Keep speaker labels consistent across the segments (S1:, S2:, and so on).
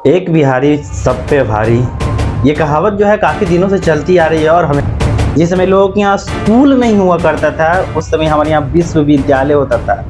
S1: एक बिहारी सब पे भारी, ये कहावत जो है काफ़ी दिनों से चलती आ रही है। और हमें जिस समय लोगों के यहाँ स्कूल नहीं हुआ करता था, उस समय हमारे यहाँ विश्वविद्यालय होता था।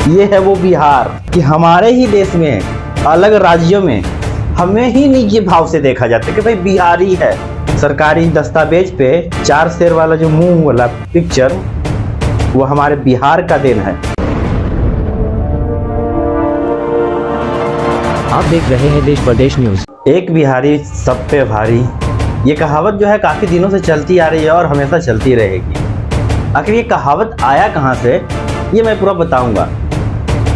S1: ये है वो बिहार कि हमारे ही देश में अलग राज्यों में हमें ही नीचे भाव से देखा जाता है कि भाई बिहारी है। सरकारी दस्तावेज पे 4 शेर वाला जो मुंह वाला पिक्चर, वो हमारे बिहार का देन है।
S2: आप देख रहे हैं देश प्रदेश न्यूज।
S1: एक बिहारी सब पे भारी, ये कहावत जो है काफ़ी दिनों से चलती आ रही है और हमेशा चलती रहेगी। आखिर ये कहावत आया कहाँ से, ये मैं पूरा बताऊंगा।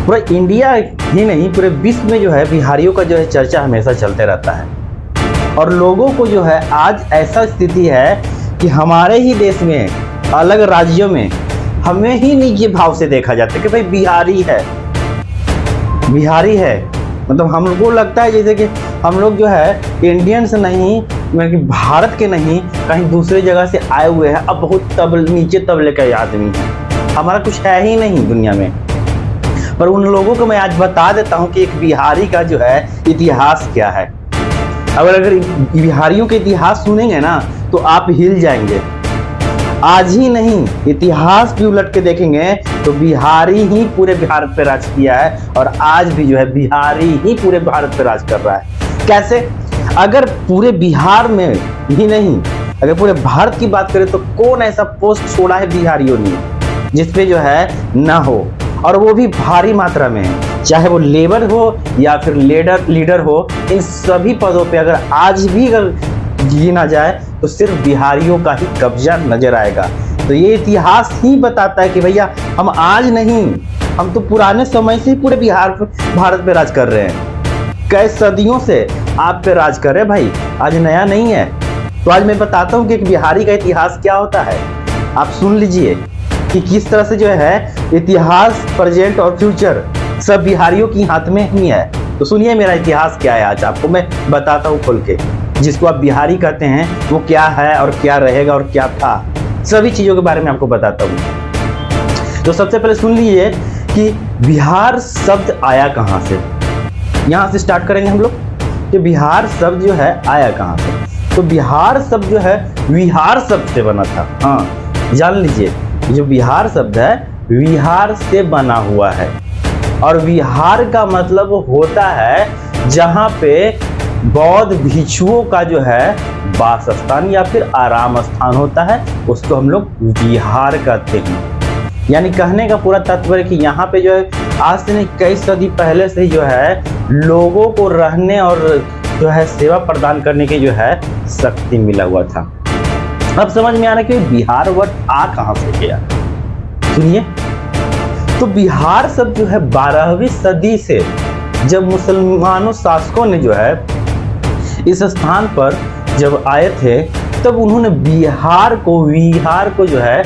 S1: पूरा इंडिया ही नहीं, पूरे विश्व में जो है बिहारियों का जो है चर्चा हमेशा चलते रहता है। और लोगों को जो है आज ऐसा स्थिति है कि हमारे ही देश में अलग राज्यों में हमें ही नीचे भाव से देखा जाता है कि भाई बिहारी है, बिहारी है। मतलब हम लोग को लगता है जैसे कि हम लोग जो है इंडियंस नहीं, मतलब कि भारत के नहीं, कहीं दूसरे जगह से आए हुए हैं। अब बहुत नीचे तबले का आदमी है, हमारा कुछ है ही नहीं दुनिया में। पर उन लोगों को मैं आज बता देता हूं कि एक बिहारी का जो है इतिहास क्या है। अगर बिहारियों के इतिहास सुनेंगे ना तो आप हिल जाएंगे। आज ही नहीं, इतिहास भी उलट के देखेंगे तो बिहारी ही पूरे भारत पे राज किया है। और आज भी जो है बिहारी ही पूरे भारत पे राज कर रहा है। कैसे? अगर पूरे बिहार में ही नहीं, अगर पूरे भारत की बात करें तो कौन ऐसा पोस्ट छोड़ा है बिहारियों ने जिसपे जो है ना हो, और वो भी भारी मात्रा में है। चाहे वो लेबर हो या फिर लीडर हो, इन सभी पदों पे अगर आज भी अगर गिना जाए तो सिर्फ बिहारियों का ही कब्जा नजर आएगा। तो ये इतिहास ही बताता है कि भैया हम आज नहीं, हम तो पुराने समय से ही पूरे भारत पे राज कर रहे हैं। कई सदियों से आप पे राज कर रहे हैं भाई, आज नया नहीं है। तो आज मैं बताता हूँ कि एक बिहारी का इतिहास क्या होता है। आप सुन लीजिए कि किस तरह से जो है इतिहास, प्रेजेंट और फ्यूचर सब बिहारियों की हाथ में ही है। तो सुनिए मेरा इतिहास क्या है, आज आपको मैं बताता हूँ खोल के। जिसको आप बिहारी कहते हैं वो क्या है और क्या रहेगा और क्या था, सभी चीजों के बारे में आपको बताता हूँ। तो सबसे पहले सुन लीजिए कि बिहार शब्द आया कहाँ से। यहाँ से स्टार्ट करेंगे हम लोग कि बिहार शब्द जो है आया कहाँ से। तो बिहार शब्द जो है विहार शब्द से बना था। हाँ, जान लीजिए, जो बिहार शब्द है विहार से बना हुआ है। और विहार का मतलब होता है जहाँ पे बौद्ध भिक्षुओं का जो है वास स्थान या फिर आराम स्थान होता है, उसको हम लोग विहार कहते हैं। यानी कहने का पूरा तात्पर्य कि यहाँ पे जो है आज से नहीं, कई सदी पहले से ही जो है लोगों को रहने और जो है सेवा प्रदान करने की जो है शक्ति मिला हुआ था। अब समझ में आ रहा है कि बिहार वर्ड आ कहाँ से गया। सुनिए, तो बिहार शब्द जो है 12वीं सदी से जब मुसलमानों शासकों ने जो है इस स्थान पर जब आए थे, तब उन्होंने विहार को जो है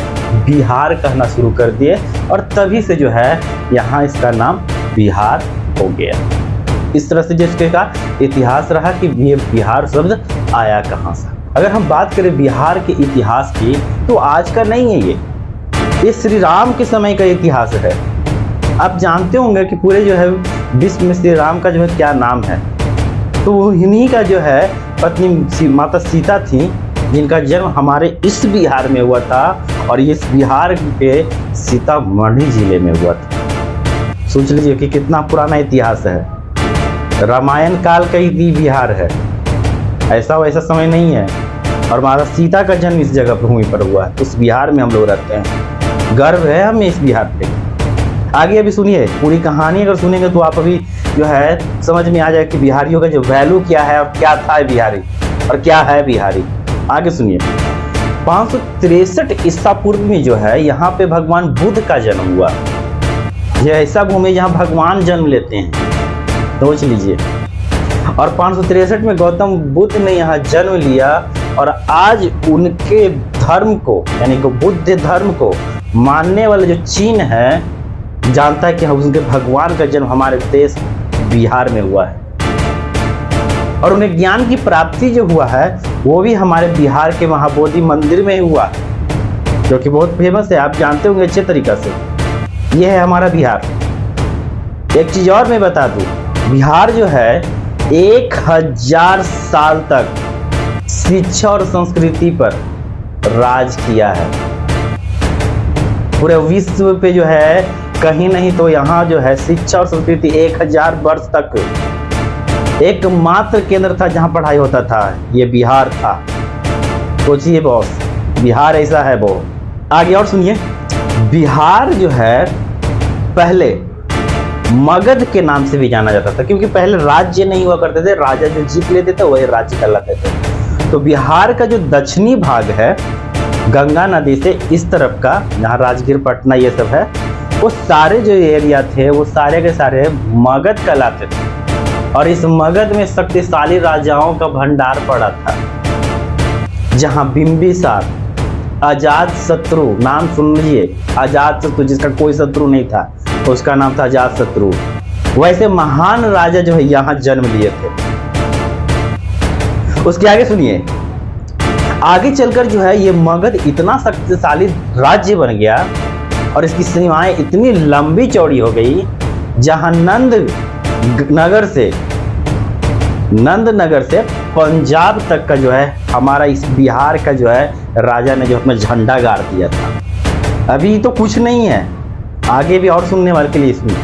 S1: बिहार कहना शुरू कर दिए। और तभी से जो है यहाँ इसका नाम बिहार हो गया। इस तरह से जिसके का इतिहास रहा कि ये बिहार शब्द आया कहाँ से। अगर हम बात करें बिहार के इतिहास की तो आज का नहीं है, ये श्री राम के समय का इतिहास है। आप जानते होंगे कि पूरे जो है विश्व में श्री राम का जो है क्या नाम है। तो इन्हीं का जो है पत्नी माता सीता थी, जिनका जन्म हमारे इस बिहार में हुआ था। और इस बिहार के सीतामढ़ी जिले में हुआ था। सोच लीजिए कि कितना पुराना इतिहास है। रामायण काल का ही बिहार है, ऐसा वैसा समय नहीं है। और माता सीता का जन्म इस जगह भूमि पर हुआ है। उस बिहार में हम लोग रहते हैं, गर्व है हमें इस बिहार पे। आगे अभी सुनिए पूरी कहानी, अगर सुनेंगे तो आप अभी जो है समझ में आ जाए कि बिहारियों का जो वैल्यू क्या है और क्या था बिहारी और क्या है बिहारी। आगे सुनिए, 563 ईसा पूर्व में जो है यहाँ पे भगवान बुद्ध का जन्म हुआ। यह ऐसा भूमि जहाँ भगवान जन्म लेते हैं, सोच लीजिए। और 563 में गौतम बुद्ध ने यहाँ जन्म लिया। और आज उनके धर्म को, यानी कि बुद्ध धर्म को मानने वाले जो चीन है, जानता है कि उनके भगवान का जन्म हमारे देश बिहार में हुआ है। और उन्हें ज्ञान की प्राप्ति जो हुआ है वो भी हमारे बिहार के महाबोधि मंदिर में हुआ, जो कि बहुत फेमस है, आप जानते होंगे अच्छे तरीका से। ये है हमारा बिहार। एक चीज और मैं बता दूं, बिहार जो है 1000 साल तक शिक्षा और संस्कृति पर राज किया है। पूरे विश्व पे जो है कहीं नहीं तो यहाँ जो है शिक्षा और संस्कृति 1000 वर्ष तक एकमात्र केंद्र था जहाँ पढ़ाई होता था, ये बिहार था। सोचिए बॉस, बिहार ऐसा है वो। आगे और सुनिए, बिहार जो है पहले मगध के नाम से भी जाना जाता था, क्योंकि पहले राज्य नहीं हुआ करते थे, राजा जो जीत लेते थे वही राज्य कहलाते थे। तो बिहार का जो दक्षिणी भाग है गंगा नदी से इस तरफ का, जहाँ राजगीर पटना ये सब है, वो सारे जो एरिया थे वो सारे के सारे मगध कहलाते थे। और इस मगध में शक्तिशाली राजाओं का भंडार पड़ा था, जहाँ बिंबिसार, अजात शत्रु, नाम सुन लीजिए, अजात शत्रु, जिसका कोई शत्रु नहीं था, उसका नाम था अजात शत्रु। वैसे महान राजा जो है यहाँ जन्म लिए थे। उसके आगे सुनिए, आगे चलकर जो है ये मगध इतना शक्तिशाली राज्य बन गया और इसकी सीमाएं इतनी लंबी चौड़ी हो गई, जहां नंद नगर से पंजाब तक का जो है हमारा इस बिहार का जो है राजा ने जो अपना झंडा गाड़ दिया था। अभी तो कुछ नहीं है, आगे भी और सुनने वाले के लिए इसमें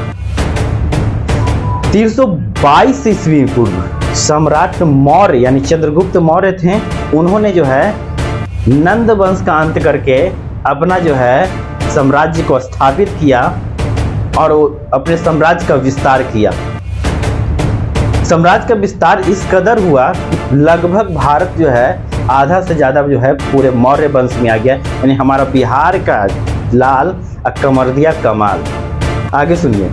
S1: 322 ईस्वी पूर्व सम्राट मौर्य यानी चंद्रगुप्त मौर्य थे, उन्होंने जो है नंद वंश का अंत करके अपना जो है साम्राज्य को स्थापित किया और अपने साम्राज्य का विस्तार किया। साम्राज्य का विस्तार इस कदर हुआ कि लगभग भारत जो है आधा से ज्यादा जो है पूरे मौर्य वंश में आ गया, यानी हमारा बिहार का लाल कमर दिया कमाल। आगे सुनिए,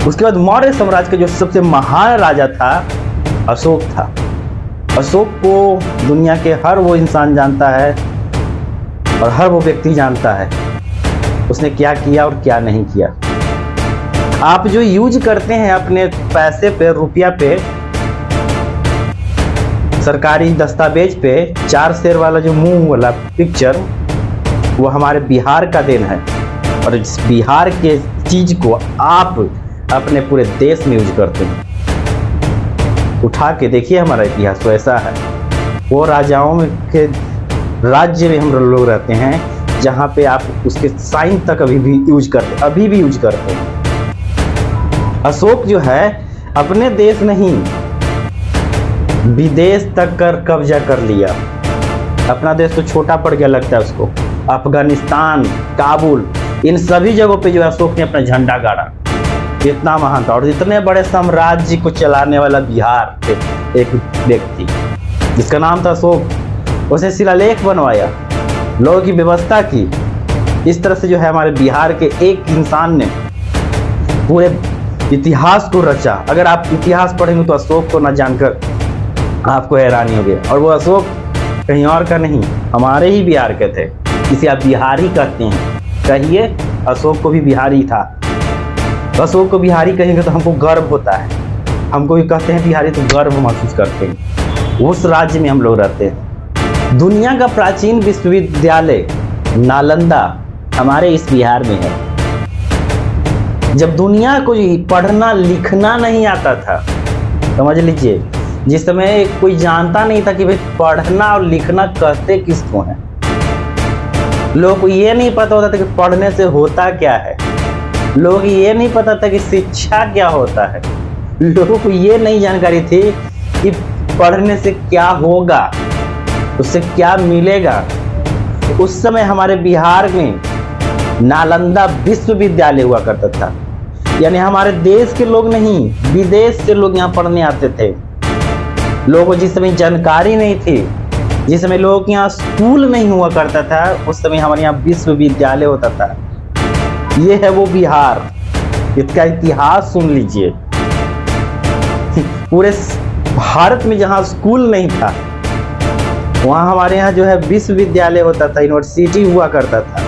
S1: उसके बाद मौर्य साम्राज्य का जो सबसे महान राजा था अशोक था। अशोक को दुनिया के हर वो इंसान जानता है और हर वो व्यक्ति जानता है उसने क्या किया और क्या नहीं किया। आप जो यूज करते हैं अपने पैसे पे, रुपया पे, सरकारी दस्तावेज पे 4 शेर वाला जो मुंह वाला पिक्चर, वो हमारे बिहार का देन है। और इस बिहार के चीज को आप अपने पूरे देश में यूज करते हैं। उठा के देखिए, हमारा इतिहास तो ऐसा है। वो राजाओं में के राज्य में हम लोग रहते हैं जहाँ पे आप उसके साइन तक अभी भी यूज करते हैं। अशोक जो है अपने देश नहीं विदेश तक कर कब्जा कर लिया। अपना देश तो छोटा पड़ गया लगता है उसको। अफगानिस्तान, काबुल, इन सभी जगहों पे जो है अशोक ने अपना झंडा गाड़ा। इतना महान था और इतने बड़े साम्राज्य को चलाने वाला बिहार के एक व्यक्ति जिसका नाम था अशोक, उसने शिलालेख बनवाया, लोगों की व्यवस्था की। इस तरह से जो है हमारे बिहार के एक इंसान ने पूरे इतिहास को रचा। अगर आप इतिहास पढ़ेंगे तो अशोक को न जानकर आपको हैरानी होगी। और वो अशोक कहीं और का नहीं, हमारे ही बिहार के थे। इसे आप बिहारी कहते हैं, कहिए अशोक को भी बिहारी था। अशोक को बिहारी कहेंगे तो हमको गर्व होता है, हमको भी कहते हैं बिहारी तो गर्व महसूस करते हैं। उस राज्य में हम लोग रहते हैं। दुनिया का प्राचीन विश्वविद्यालय नालंदा हमारे इस बिहार में है। जब दुनिया को पढ़ना लिखना नहीं आता था, समझ लीजिए, जिस समय कोई जानता नहीं था कि भाई पढ़ना और लिखना कहते किसको हैं। लोगों को ये नहीं पता होता था कि पढ़ने से होता क्या है। लोगों को ये नहीं पता था कि शिक्षा क्या होता है। लोगों को ये नहीं जानकारी थी कि पढ़ने से क्या होगा, उससे क्या मिलेगा। उस समय हमारे बिहार में नालंदा विश्वविद्यालय हुआ करता था, यानी हमारे देश के लोग नहीं, विदेश से लोग यहाँ पढ़ने आते थे। लोगों को जिस समय जानकारी नहीं थी, जिस समय लोगों के यहाँ स्कूल नहीं हुआ करता था, उस समय हमारे यहाँ विश्वविद्यालय होता था। ये है वो बिहार, इसका इतिहास सुन लीजिए। पूरे भारत में जहाँ स्कूल नहीं था, वहाँ हमारे यहाँ जो है विश्वविद्यालय होता था, यूनिवर्सिटी हुआ करता था।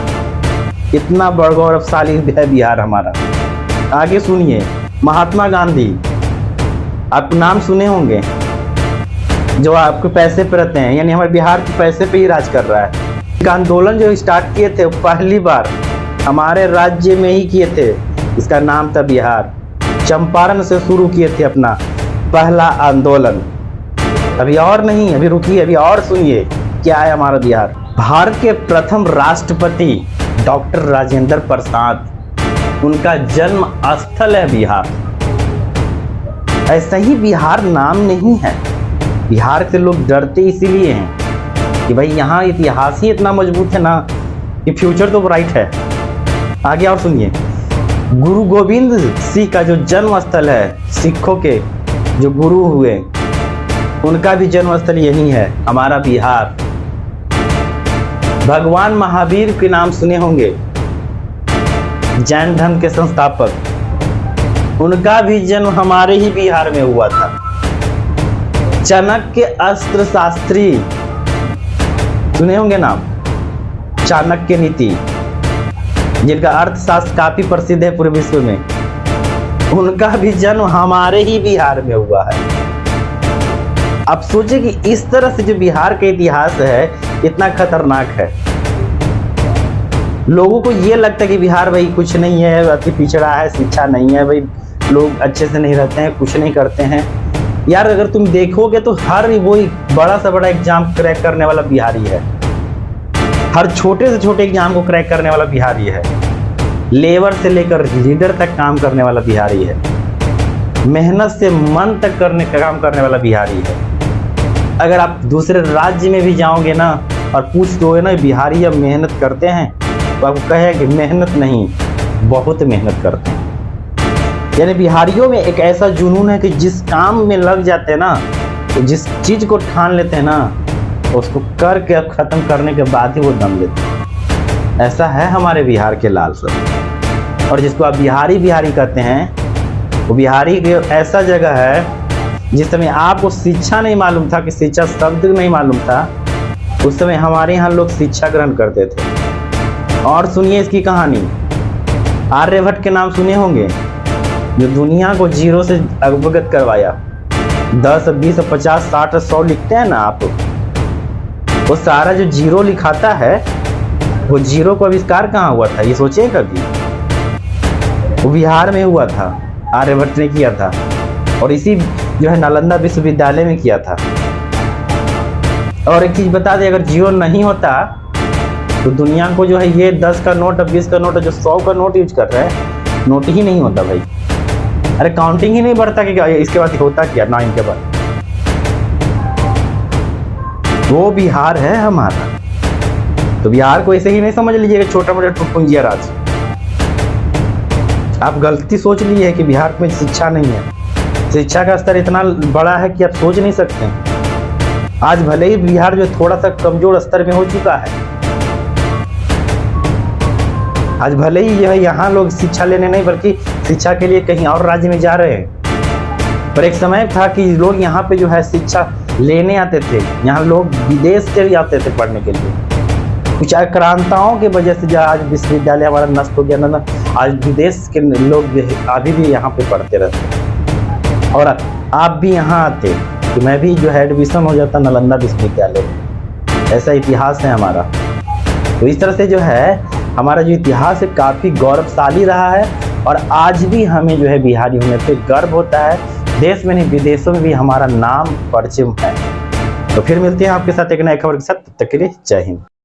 S1: इतना बड़ा गौरवशाली है बिहार हमारा। आगे सुनिए, महात्मा गांधी, आप नाम सुने होंगे, जो आपके पैसे पे रहते हैं, यानी हमारे बिहार के पैसे पे ही राज कर रहा है। एक आंदोलन जो स्टार्ट किए थे पहली बार हमारे राज्य में ही किए थे, इसका नाम था बिहार। चंपारण से शुरू किए थे अपना पहला आंदोलन। अभी और नहीं, अभी रुकिए, अभी और सुनिए क्या है हमारा बिहार। भारत के प्रथम राष्ट्रपति डॉक्टर राजेंद्र प्रसाद, उनका जन्म स्थल है बिहार। ऐसा ही बिहार नाम नहीं है, बिहार से लोग डरते इसीलिए हैं कि भाई यहाँ इतिहास ही इतना मजबूत है ना कि फ्यूचर तो ब्राइट है। आगे और सुनिए, गुरु गोविंद सिंह का जो जन्म स्थल है, सिखों के जो गुरु हुए, उनका भी जन्म स्थल यही है, हमारा बिहार। भगवान महावीर के नाम सुने होंगे, जैन धर्म के संस्थापक, उनका भी जन्म हमारे ही बिहार में हुआ था। चाणक्य अस्त्र शास्त्री सुने होंगे नाम, चाणक्य नीति, जिनका अर्थशास्त्र काफी प्रसिद्ध है पूरे विश्व में, उनका भी जन्म हमारे ही बिहार में हुआ है। अब सोचिए कि इस तरह से जो बिहार का इतिहास है इतना खतरनाक है। लोगों को ये लगता है कि बिहार भाई कुछ नहीं है, अति पिछड़ा है, शिक्षा नहीं है, भाई लोग अच्छे से नहीं रहते हैं, कुछ नहीं करते हैं। यार अगर तुम देखोगे तो हर वही बड़ा से बड़ा एग्जाम क्रैक करने वाला बिहारी है, हर छोटे से छोटे एग्जाम को क्रैक करने वाला बिहारी है, लेबर से लेकर लीडर तक काम करने वाला बिहारी है, मेहनत से मन तक काम करने वाला बिहारी है। अगर आप दूसरे राज्य में भी जाओगे ना और पूछ दोगे ना बिहारी अब मेहनत करते हैं, तो आपको कहेगा कि मेहनत नहीं, बहुत मेहनत करते हैं। यानी बिहारियों में एक ऐसा जुनून है कि जिस काम में लग जाते हैं ना, तो जिस चीज को ठान लेते हैं ना, तो उसको करके खत्म करने के बाद ही वो दम लेते हैं। ऐसा है हमारे बिहार के लाल सर। और जिसको आप बिहारी बिहारी कहते हैं, वो बिहारी के ऐसा जगह है जिस समय आपको शिक्षा नहीं मालूम था, कि शिक्षा शब्द नहीं मालूम था, उस समय हमारे यहाँ लोग शिक्षा ग्रहण करते थे। और सुनिए इसकी कहानी, आर्यभट्ट के नाम सुने होंगे, जो दुनिया को जीरो से अवगत करवाया। 10, 20, 50, 60, 100 लिखते हैं ना आप, वो सारा जो जीरो लिखाता है, वो जीरो को आविष्कार कहाँ हुआ था ये सोचिए कभी? वो बिहार में हुआ था, आर्यभट्ट ने किया था, और इसी जो है नालंदा विश्वविद्यालय में किया था। और एक चीज बता दें, अगर जीरो नहीं होता तो दुनिया को जो है ये 10 का नोट, 20 का नोट, जो 100 का नोट यूज कर रहा है, नोट ही नहीं होता भाई। अरे काउंटिंग ही नहीं बढ़ता कि इसके बाद होता क्या 9 के बाद। वो बिहार है हमारा। तो बिहार को ऐसे ही नहीं समझ लीजिएगा छोटा मोटा टुटपुंजिया राज। आप गलती सोच ली है कि बिहार में शिक्षा नहीं है। शिक्षा का स्तर इतना बड़ा है कि आप सोच नहीं सकते हैं। आज भले ही बिहार जो थोड़ा सा कमजोर स्तर में हो चुका है, आज भले ही जो है यहाँ लोग शिक्षा लेने नहीं बल्कि शिक्षा के लिए कहीं और राज्य में जा रहे हैं, पर एक समय था कि लोग यहाँ पे जो है शिक्षा लेने आते थे। यहाँ लोग विदेश से भी आते थे पढ़ने के लिए। कुछ आक्रांताओं की वजह से जो आज विश्वविद्यालय हमारा नष्ट हो गया ना, आज विदेश के लोग अभी भी यहाँ पे पढ़ते रहते हैं। और आप भी यहाँ आते तो मैं भी जो है एडमिशन हो जाता नालंदा विश्वविद्यालय में। ऐसा इतिहास है हमारा। तो इस तरह से जो है हमारा जो इतिहास है काफ़ी गौरवशाली रहा है, और आज भी हमें जो है बिहारी होने पे गर्व होता है। देश में नहीं विदेशों में भी हमारा नाम परिचय है। तो फिर मिलते हैं आपके साथ एक नए खबर के साथ, तब तक के लिए जय हिंद।